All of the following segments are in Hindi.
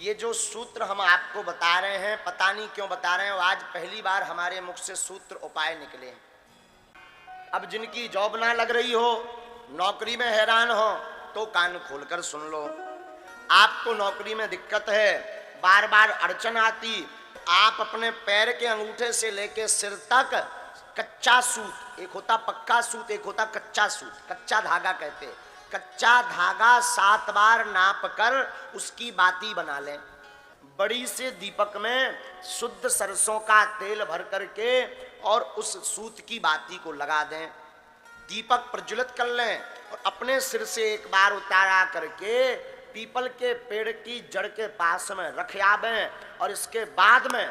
ये जो सूत्र हम आपको बता रहे हैं, पता नहीं क्यों बता रहे हैं, आज पहली बार हमारे मुख से सूत्र उपाय निकले। अब जिनकी जॉब ना लग रही हो, नौकरी में हैरान हो, तो कान खोलकर सुन लो। आपको नौकरी में दिक्कत है, बार बार अड़चन आती, आप अपने पैर के अंगूठे से लेके सिर तक कच्चा सूत, एक होता पक्का सूत, एक होता कच्चा सूत, कच्चा धागा कहते हैं, कच्चा धागा 7 बार नाप कर उसकी बाती बना लें। बड़ी से दीपक में शुद्ध सरसों का तेल भर करके और उस सूत की बाती को लगा दें। दीपक प्रज्वलित कर लें और अपने सिर से एक बार उतारा करके पीपल के पेड़ की जड़ के पास में रख आवें। और इसके बाद में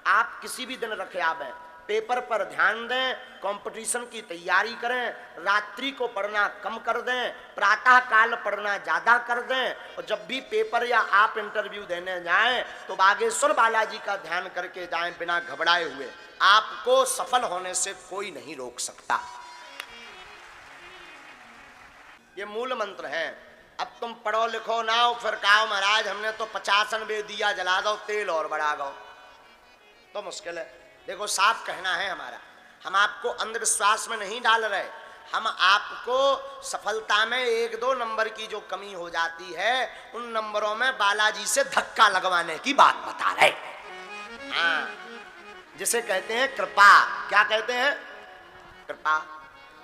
आप किसी भी दिन रख आवें, पेपर पर ध्यान दें, कंपटीशन की तैयारी करें, रात्रि को पढ़ना कम कर दें, प्रातः काल पढ़ना ज्यादा कर दें। और जब भी पेपर या आप इंटरव्यू देने जाएं तो बागेश्वर बालाजी का ध्यान करके जाएं, बिना घबराए हुए। आपको सफल होने से कोई नहीं रोक सकता। ये मूल मंत्र है। अब तुम पढ़ो लिखो ना हो, फिर कहो महाराज हमने तो 50 दिया जला दो, तेल और बढ़ा दो, तो मुश्किल है। देखो साफ कहना है हमारा, हम आपको अंधविश्वास में नहीं डाल रहे, हम आपको सफलता में 1-2 नंबर की जो कमी हो जाती है, उन नंबरों में बालाजी से धक्का लगवाने की बात बता रहे। हाँ, जिसे कहते हैं कृपा। क्या कहते हैं? कृपा।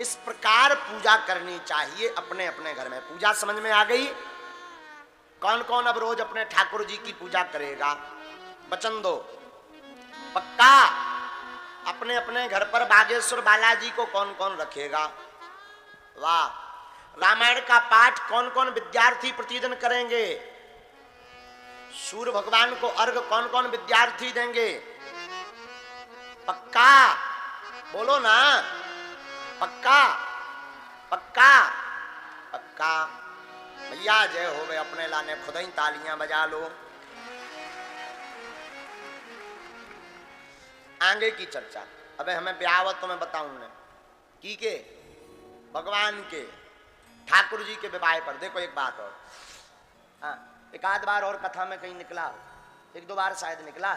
इस प्रकार पूजा करनी चाहिए अपने अपने घर में। पूजा समझ में आ गई? कौन कौन अब रोज अपने ठाकुर जी की पूजा करेगा? वचन दो पक्का। अपने अपने घर पर बागेश्वर बालाजी को कौन कौन रखेगा? वाह। रामायण का पाठ कौन कौन विद्यार्थी प्रतिदिन करेंगे? सूर्य भगवान को अर्घ कौन कौन विद्यार्थी देंगे? पक्का बोलो ना, पक्का पक्का पक्का। भैया जय हो गए, अपने लाने खुद ही तालियां बजा लो। आगे की चर्चा अबे हमें ब्याह तो मैं बताऊंगा की के भगवान के ठाकुर जी के विवाह पर। देखो एक बात और, हाँ, एक आध बार और कथा में कहीं निकला, 1-2 बार शायद निकला,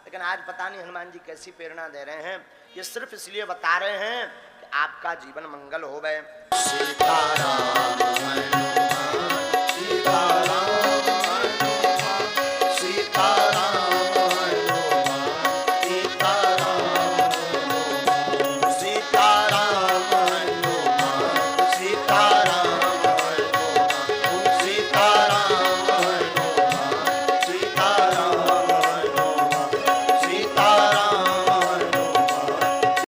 लेकिन आज पता नहीं हनुमान जी कैसी प्रेरणा दे रहे हैं। ये सिर्फ इसलिए बता रहे हैं कि आपका जीवन मंगल हो गए। सीताराम।